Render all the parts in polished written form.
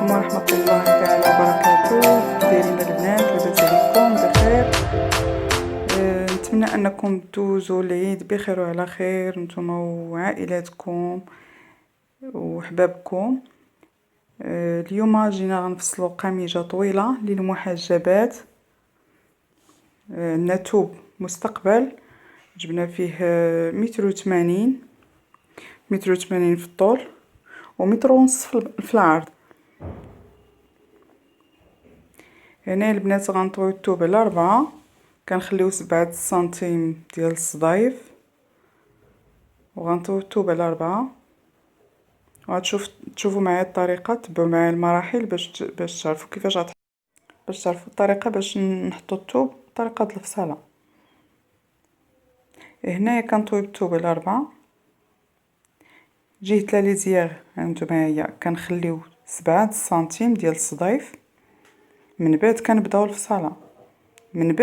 عليكم ورحمة الله تعالى وبركاته. كي دايرين البنات؟ لاباس عليكم بخير؟ نتمنى انكم دوزوا العيد بخير وعلى خير نتوما وعائلاتكم وحبابكم. اليوم جينا غنفصلوا قميجة طويلة للمحجبات. النتوب مستقبل جبنا فيه 180 180 في الطول ومتر ونص في العرض. هنا البنات غنطويو الثوب على 4، كنخليو 7 سنتيم ديال الصدايف وغنطويو الثوب على 4. تشوفوا معايا الطريقه، تبعوا معايا المراحل باش تعرفوا كيفاش باش تعرفوا الطريقه باش نحطوا الثوب بطريقه الفصاله. هنايا كنطوي الثوب على 4 جهه لا ليزيير. هانتوما كنخليو 7 سنتيم ديال الصدايف، من بعد كنبداو الفصاله. من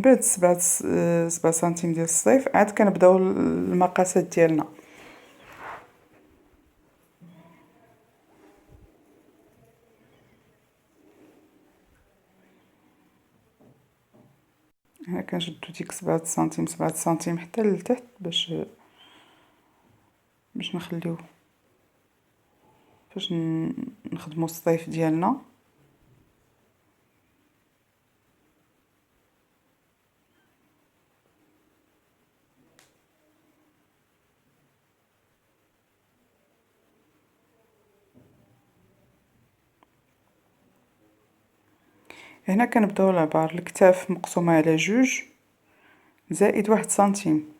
بعد 7 سنتيم ديال الصدايف عاد كنبداو المقاسات ديالنا. هنا كنشدو ديك 7 سنتيم حتى لتحت باش نخليو باش نخدمو الصدايف ديالنا. هنا كنبداو العبار الكتاف مقسومه على 2 زائد 1 سنتيم،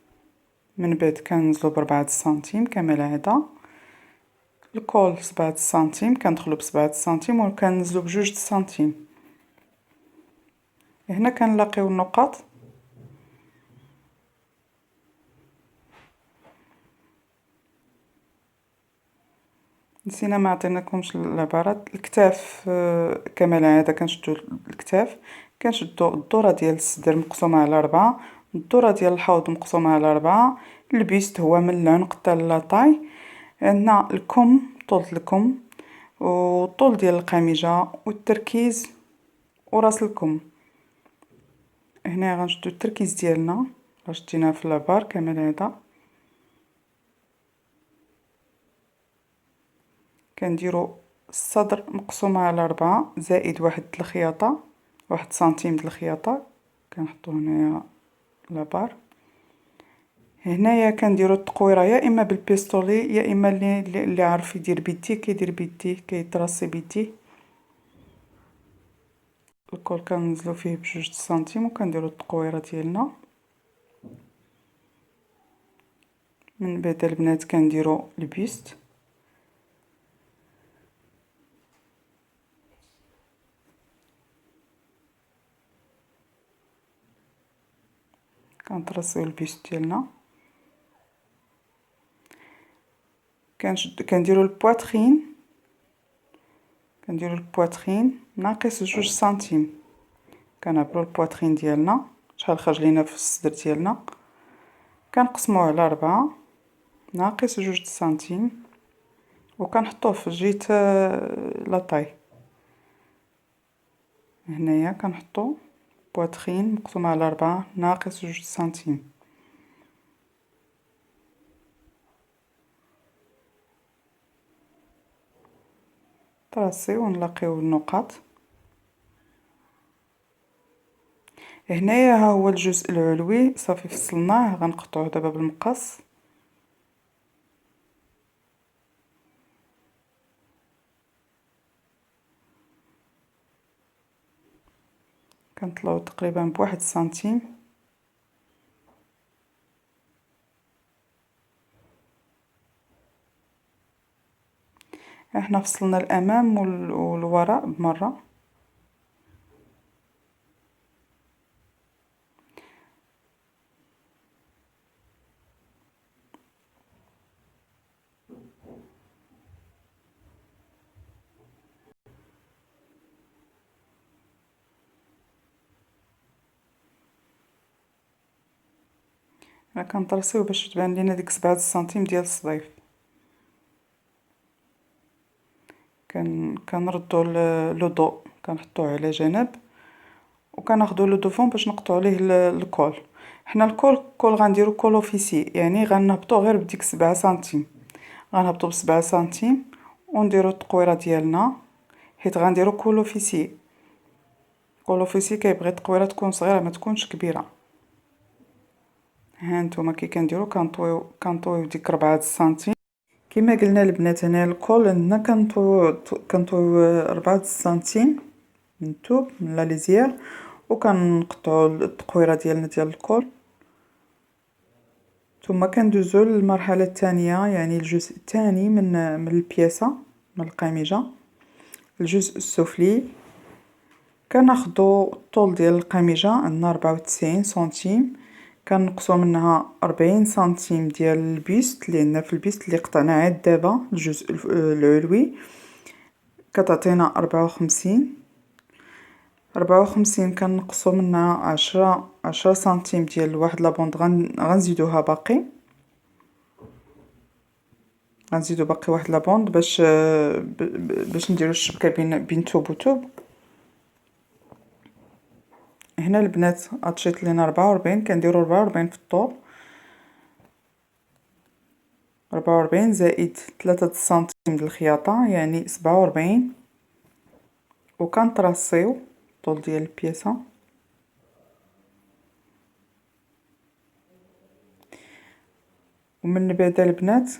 من بعد كنزلو ب4 سنتيم كما العاده. الكول 7 سنتيم كندخلو ب7 سنتيم وكنزلو ب2 سنتيم. هنا كنلاقيو النقط. نسينا ما عطيناكمش العبارات. الكتاف كما العاده كنشدو الكتاف، كنشدو الدوره ديال الصدر مقسومه على 4، الدوره ديال الحوض مقسومه على 4. البيست هو من العنق حتى لاطاي. عندنا الكم، طول الكم والطول ديال القميجه والتركيز وراس الكم. هنا غنشدو التركيز ديالنا شديناه في العبار كما العاده. كنديرو الصدر مقسومه على 4 زائد 1 الخياطه، 1 سنتيم د الخياطه كنحطو هنايا لابار. هنايا كنديرو التقويره يا اما بالبيستولي يا اما اللي عارف يدير بيديه كيدير بيديه كيطراسي بيديه. الكل كنزلو فيه ب2 سنتيم وكنديرو التقويره ديالنا. من بعد البنات كنديرو البيست، كنطرسيو البيست ديالنا. كنديرو البواترين، ناقص 2 سنتيم. كنعبرو البواترين ديالنا شحال خرج لينا في الصدر ديالنا، كنقسموه على 4 ناقص 2 سنتيم وكنحطوه في جهه لاطاي. هنايا كنحطو بواترين مقسومه على 4 ناقص 2 سنتيم. طراسيو ونلاقيو النقط. هنايا ها هو الجزء العلوي صافي فصلناه، غنقطعوه دابا بالمقص. كنطلعو تقريبا ب1 سنتيم. احنا فصلنا الامام والوراء بمره. كنطرسيو باش تبان لينا ديك 7 سنتيم ديال الصدايف. كنردو لو ضو كنحطوه على جنب، وكناخدو لو دوفون باش نقطعو عليه الكول. حنا الكول غنديرو كول اوفيسي، يعني غنهبطو غير بديك 7 سنتيم، غنهبطو ب7 سنتيم ونديرو التقويره ديالنا، حيت غنديرو كول اوفيسي. كول اوفيسي كيبغي التقويره تكون صغيره ما تكونش كبيره. ها نتوما كي كنديرو كنطويو ديك 4 سنتيم. كما قلنا البنات هنا الكول عندنا كنطويو 4 سنتيم من الثوب من لا ليزيير، وكنقطعو التقويره ديالنا ديال الكول. ثم كندوزو للمرحله الثانيه، يعني الجزء الثاني من البياسه، من القميجه، الجزء السفلي. كناخدو الطول ديال القميجه عندنا 94 سنتيم، كنقصو منها 40 سنتيم ديال البيست اللي عندنا في البيست اللي قطعنا عاد دابا الجزء العلوي، كتعطينا 54 كنقصو منها 10 سنتيم ديال واحد لابوند غنزيدوها باقي، غنزيدو باقي واحد لابوند باش نديرو الشبكه بين توب وتوب. هنا البنات عطيت لينا 44، كنديرو 44 في الطول، 44 زائد 3 سنتيم ديال الخياطه يعني 47، وكنطراسيو الطول ديال البياسه. ومن بعد البنات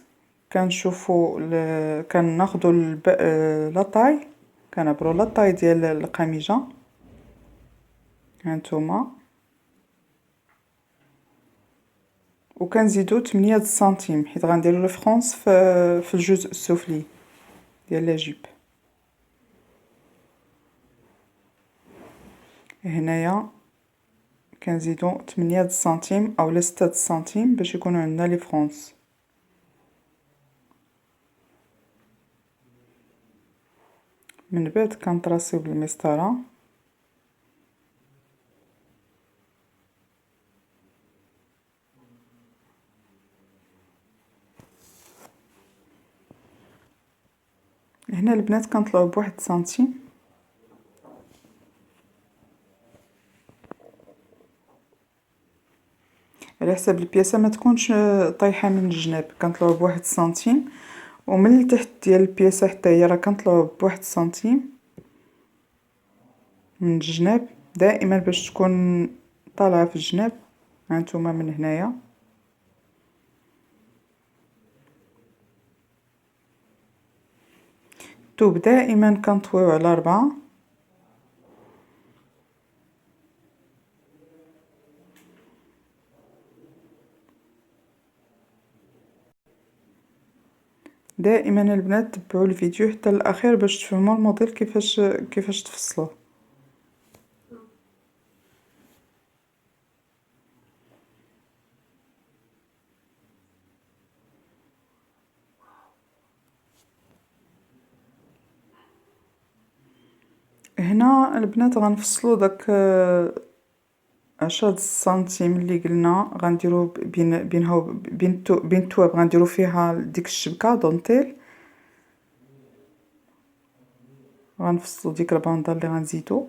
كنشوفوا كناخذوا لاطاي، كنعبروا لاطاي ديال القميجه. هانتوما وكنزيدو 8 سنتيم حيت غنديروا ريفرنس في الجزء السفلي ديال لا جيب. هنايا كنزيدو 8 سنتيم اولا 6 سنتيم باش يكونوا عندنا لي فرونس. من بعد كنطراسيو بالمسطره، هنا البنات كنطلعوا بواحد سنتيم، على حساب البياسه ما تكونش طايحه من الجناب، كنطلعوا بواحد سنتيم. ومن التحت ديال البياسه حتى هي راه كنطلعوا بواحد سنتيم من الجناب دائما باش تكون طالعه في الجناب. هانتوما من هنايا الثوب دائما كنطويو على 4، دائما البنات تبعوا الفيديو حتى الاخير باش تفهموا الموديل كيفاش تفصلوه. هنا البنات غنفصلوا داك 10 سنتيم اللي قلنا غنديرو بين التواب، غنديرو فيها ديك الشبكه دونتيل، غنفصلوا ديك الباندا اللي غنزيدو.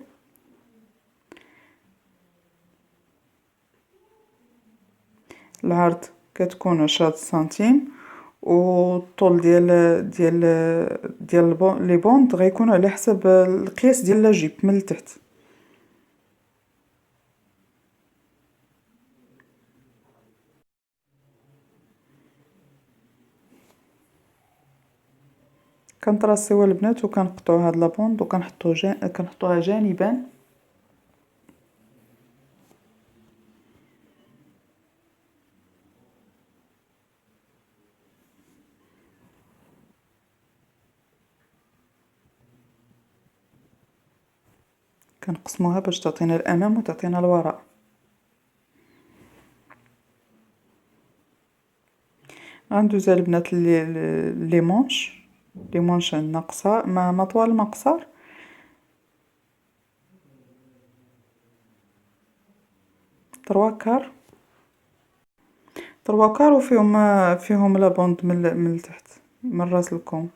العرض كتكون 10 سنتيم، والطول ديال لي بوند غيكونوا على حسب القياس ديال لاجيب من التحت. كنطراسيو البنات وكنقطعوا هاد لابوند كنحطوها جانبا. كنقسموها باش تعطينا الامام وتعطينا الوراء. غندوز البنات لي مونش عندنا قصار، ما طوال ما قصار. تروا كار وفيهم لابوند من التحت من راس الكم.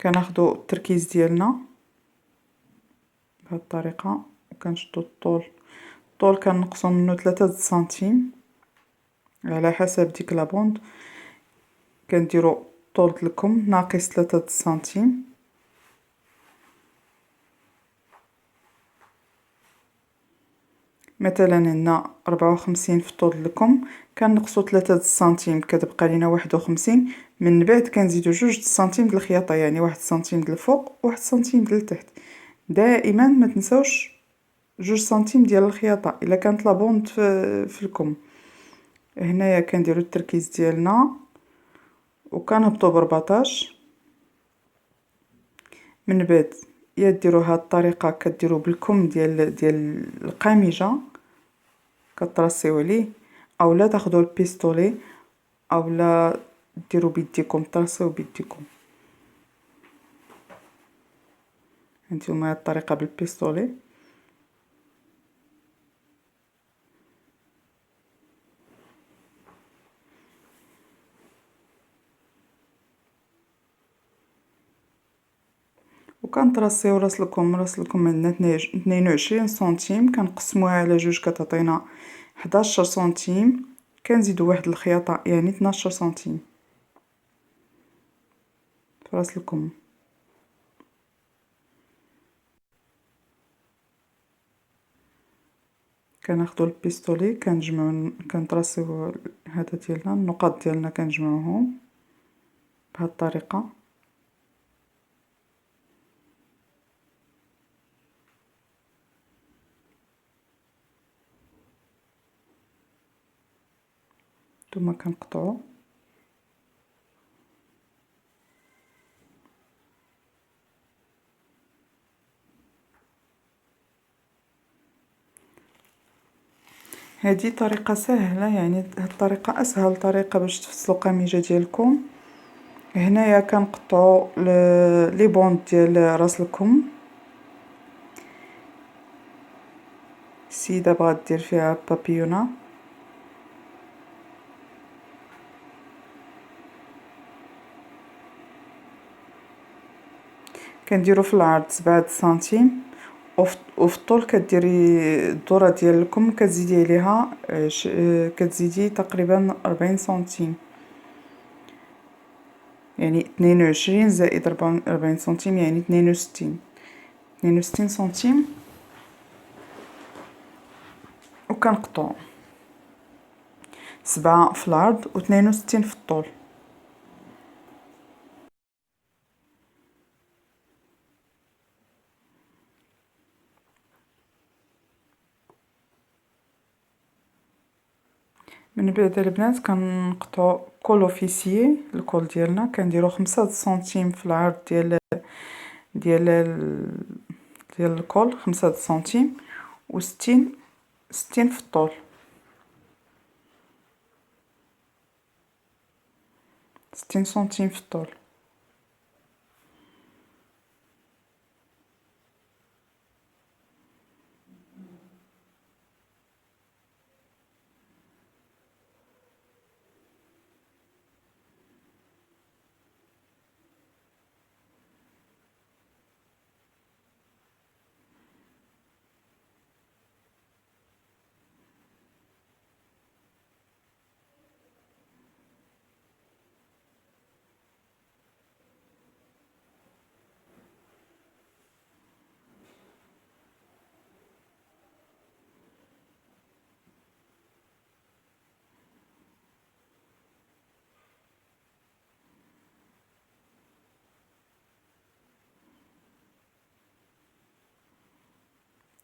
كناخدو التركيز ديالنا بهاد الطريقه وكنشدو الطول كنقصو منه 3 سنتيم على حسب ديك لابوند. كنديرو طول الكم ناقص 3 سنتيم. مثلا هنا 54 في طول الكم كنقصو 3 سنتيم كتبقى لينا 51. من بعد كنزيدو 2 سنتيم د الخياطه، يعني 1 سنتيم د الفوق و1 سنتيم د التحت. دائما ما تنساوش 2 سنتيم ديال الخياطه الا كانت لابوند في الكم. هنايا كنديرو التركيز ديالنا وكنهبطو ب14. من بعد يا ديرو هاد الطريقه كديرو بالكم ديال القميجه كطراسيو عليه، اولا تاخدو البيستولي اولا ديرو بيديكم طراسيو بيديكم. هانتوما هاد الطريقه بالبيستولي. وكنطراسيو راس الكم عندنا 22 سنتيم كنقسموها على جوج كتعطينا 11 سنتيم. كنزيدو واحد الخياطه يعني 12 سنتيم في راس الكم. كناخدو البيستولي كنطراسيو هذا ديالنا النقاط ديالنا كنجمعوهم بهاد الطريقه. ثم كنقطعو هذه طريقه سهله، يعني هاد الطريقه اسهل طريقه باش تفصلوا قميجه ديالكم. هنايا كنقطعوا لي بوند ديال راس الكم. السيده بغات دير فيها بابيونه كنديرو في العرض 7 سنتيم وفي الطول كديري الدوره ديال الكم كتزيدي عليها كتزيدي تقريبا 40 سنتيم، يعني 22 زائد 40 سنتيم يعني 62 سنتيم. وكنقطعو 7 في العرض و62 في الطول. من بعد البنات كنقطعو كول اوفيسيي. الكول ديالنا كنديرو 5 سنتيم في العرض ديال الكول 5 سنتيم و60 في الطول. 60 سنتيم في الطول.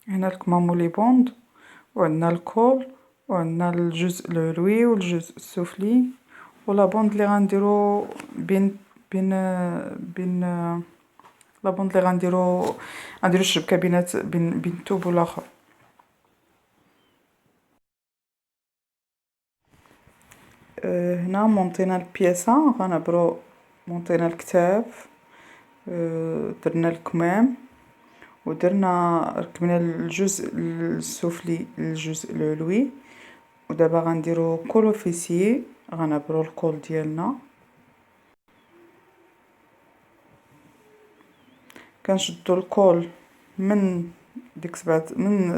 هنا الكمامو لي بوند وعندنا الكول وعندنا الجزء العلوي والجزء السفلي ولا بوند اللي غنديرو بين لا بوند اللي غنديرو الشبكه بين الثوب والاخر. هنا مونطينا البياسه غنعبرو مونطينا الكتاف. درنا الكمام ودرنا ركبنا الجزء السفلي للجزء العلوي. ودابا غنديرو كول اوفيسيي غنعبرو الكول ديالنا كنشدو الكول من ديك من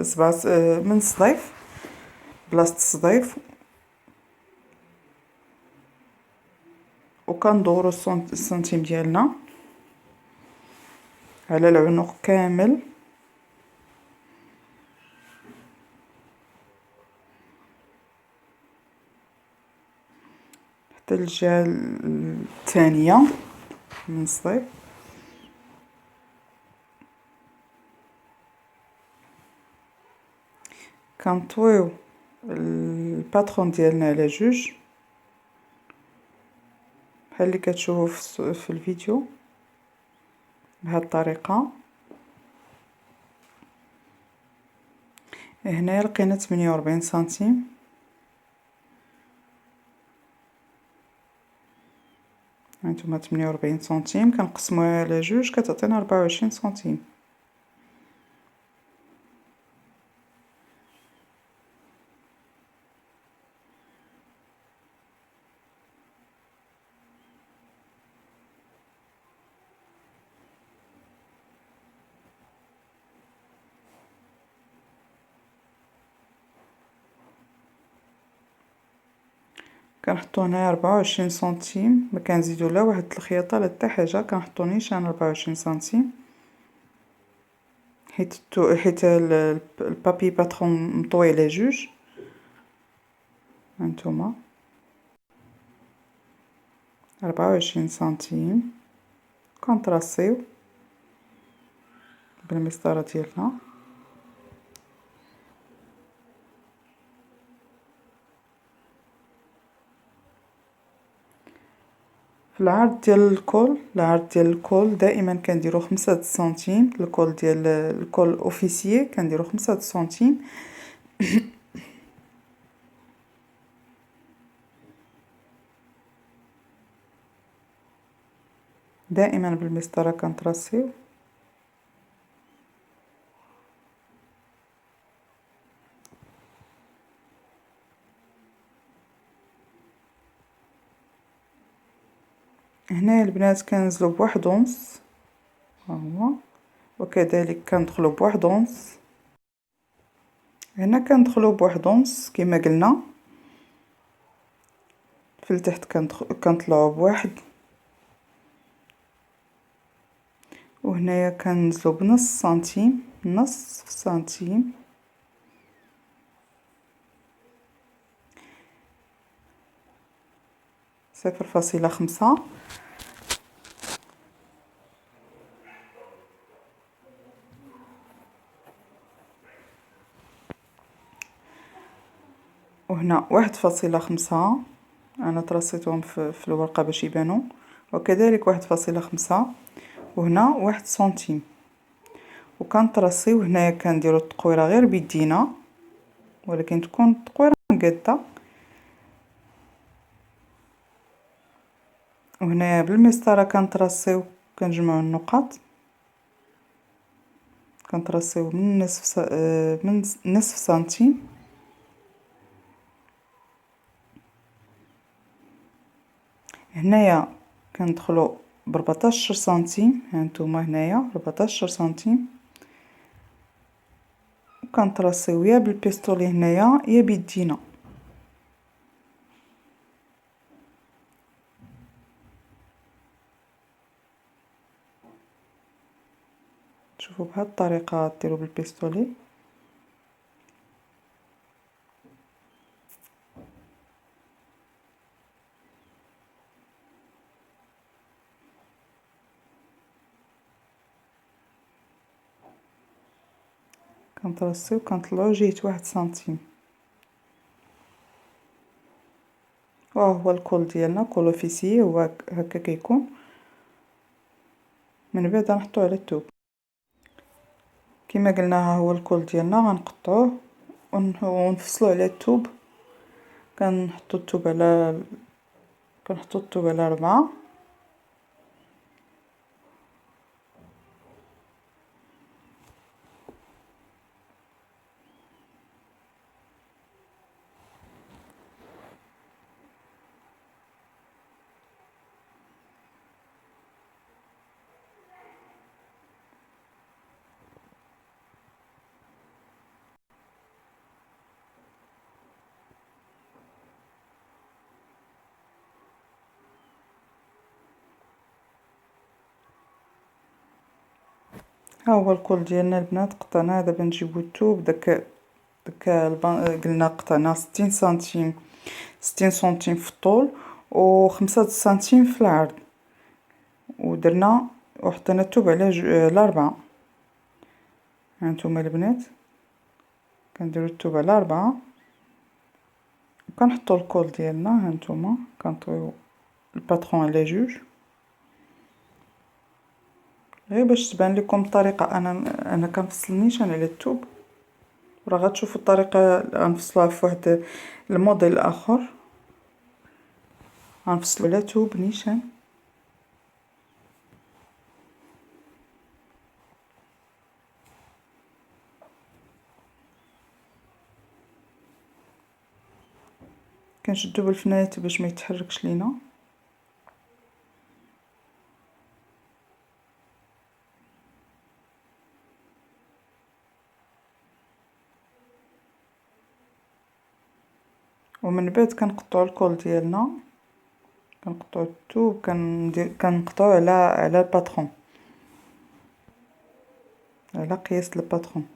الصديف، بلاصة الصديف، وكندورو السنتيم ديالنا على العنق كامل، حتى الجهة الثانية من الصديف. كنطويو الباترون ديالنا على جوج بحال اللي كتشوفوا في الفيديو بهذه الطريقه. هنايا لقينا 48 سنتيم، هانتوما 48 سنتيم كنقسموها على جوج كتعطينا 24 سنتيم. كنحطو هنايا 24 سنتيم، ما كنزيدو لا واحد الخياطه لا حتى حاجه، كنحطو نيشان 24 سنتيم حيت البابي باترون مطوي على جوج. هانتوما 24 سنتيم كنطراسيو بالمسطره ديالنا. في العرض ديال الكول دائما كنديرو 5 سنتيم. الكول ديال الكول اوفيسيي كنديرو 5 سنتيم. دائما بالمسطره كنطراسيو. هنا البنات كنزلو بواحد ونص، ها هو، وكذلك كندخلو بواحد ونص. هنا كندخلو بواحد ونص كما قلنا، في التحت كنطلعو بواحد، وهنايا كنزلو بنص سنتيم، نص سنتيم، صفر فاصلة 5. وهنا 1.5 انا ترصيتهم في الورقه باش يبانوا، وكذلك 1.5، وهنا 1 سنتيم. وكنطرصيو هنايا كنديروا التقويره غير بيدينا، ولكن تكون التقويره مقاده. وهنايا بالمسطره كنطرصيو، كنجمعوا النقط، كنطرصيو من نصف سنتيم. هنايا كندخلو ب 14 سنتيم، هانتوما هنايا 14 سنتيم، وكنطرصيو يا بالبيستولي هنايا يا بيدينا. شوفوا بهذه الطريقه ديروا بالبيستولي. كنطرصيو كنطلعو جهه 1 سنتيم. هو الكول ديالنا كول اوفيسيي، هو هكا كيكون. من بعد نحطوه على الثوب كما قلنا. ها هو الكول ديالنا غنقطعوه ونفصلو على الثوب. كنحطو الثوب على 4. ها هو الكول ديالنا البنات قطعناه. دابا نجيبو الثوب داك قلنا قطعنا 60 سنتيم، 60 سنتيم في الطول و5 سنتيم في العرض، ودرنا وحطينا الثوب على 4. هانتوما البنات كنديرو الثوب على 4 وكنحطو الكول ديالنا. هانتوما كنطويو الباترون على 2 غير باش تبان لكم الطريقه. انا كنفصل نيشان على الثوب، وراه غتشوفوا الطريقه غنفصلوها في واحد الموديل اخر. غنفصلو على ثوب نيشان. كنشدو بالفنايت باش ما يتحركش لينا. ومن بعد كنقطعو الكول ديالنا، كنقطعو الثوب، كنقطعو على الباترون، على قياس الباترون.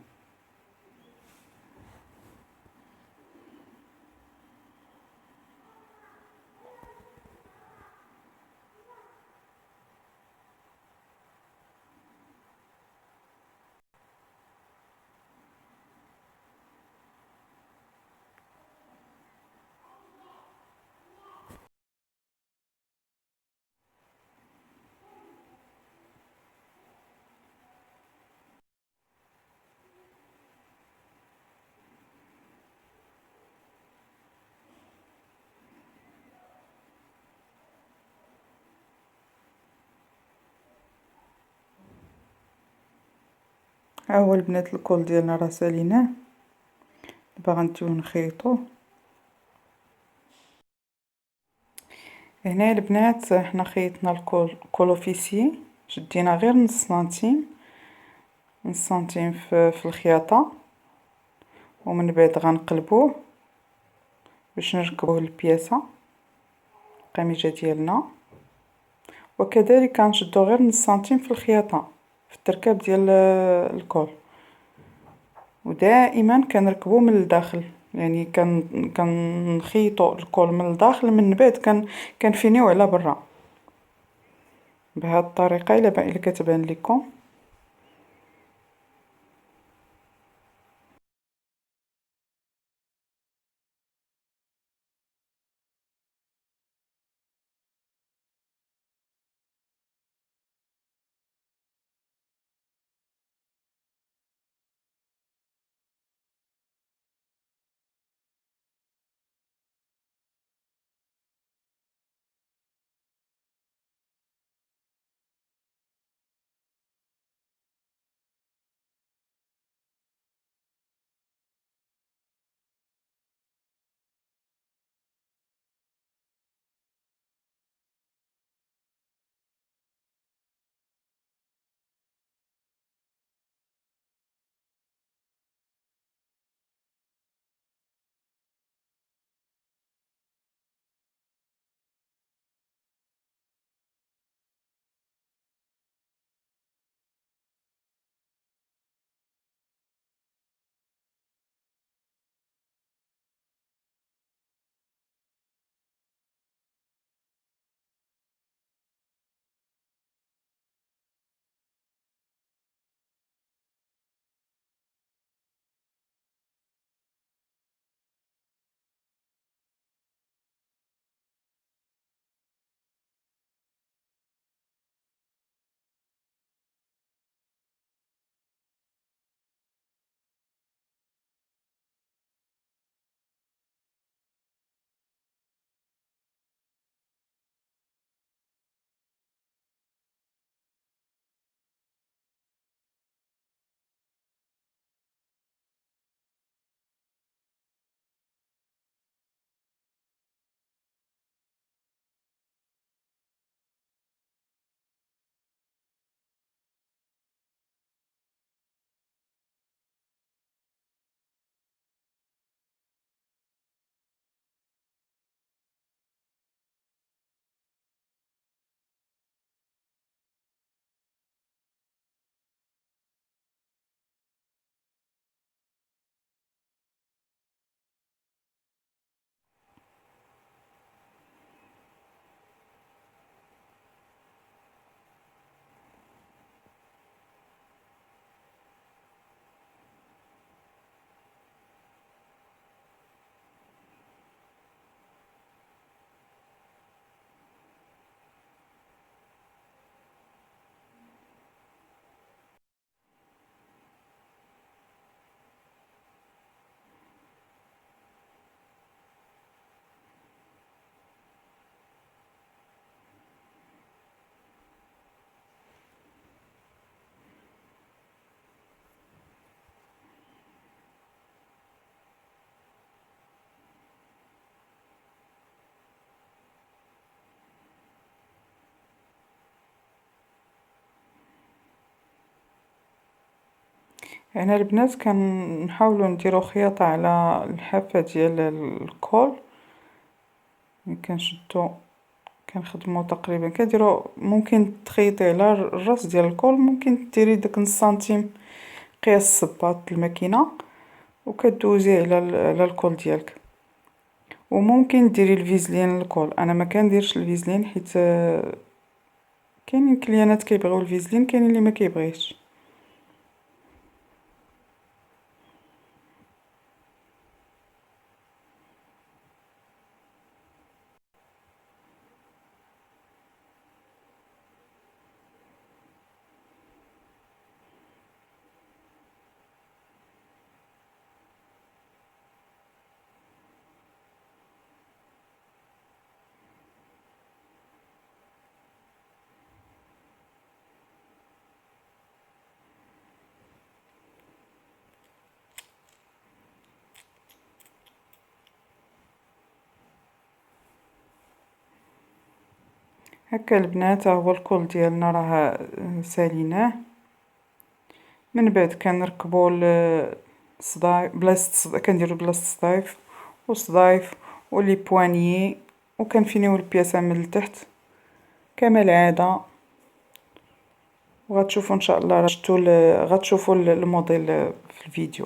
ها هو البنات الكول ديالنا راه ساليناه. دابا غنمشيو نخيطوه. هنا البنات حنا خيطنا الكول كولوفيسي، شدينا غير نص سنتيم، نص سنتيم في الخياطه، ومن بعد غنقلبوه باش نركبوه للبياسه القميجه ديالنا. وكذلك غنشدو غير نص سنتيم في الخياطه في التركاب ديال الكول، ودائما كنركبو من الداخل، يعني كنخيطو الكول من الداخل، من بعد كنفينيو على برا بهذه الطريقه. الا كتبان لكم. هنا البنات كنحاولو نديرو خياطة على الحافة ديال الكول، كنشدو كنخدمو تقريبا كنديرو ممكن تخيطي على الراس ديال الكول، ممكن ديري داك نص سنتيم قياس صباط الماكينة وكدوزيه على الكول ديالك، وممكن ديري الفيزلين للكول. انا ما كنديرش الفيزلين حيت كاينين كليانات كيبغيو الفيزلين، كاينين اللي ما كيبغيش. هكا البنات، ها هو الكول ديالنا راه ساليناه. من بعد كنركبو بلاصة كنديرو بلاصة الصدايف والصدايف ولي بوانيي، وكنفينيو البياسة من التحت كما العادة. وغتشوفو ان شاء الله، غتشوفو الموديل في الفيديو.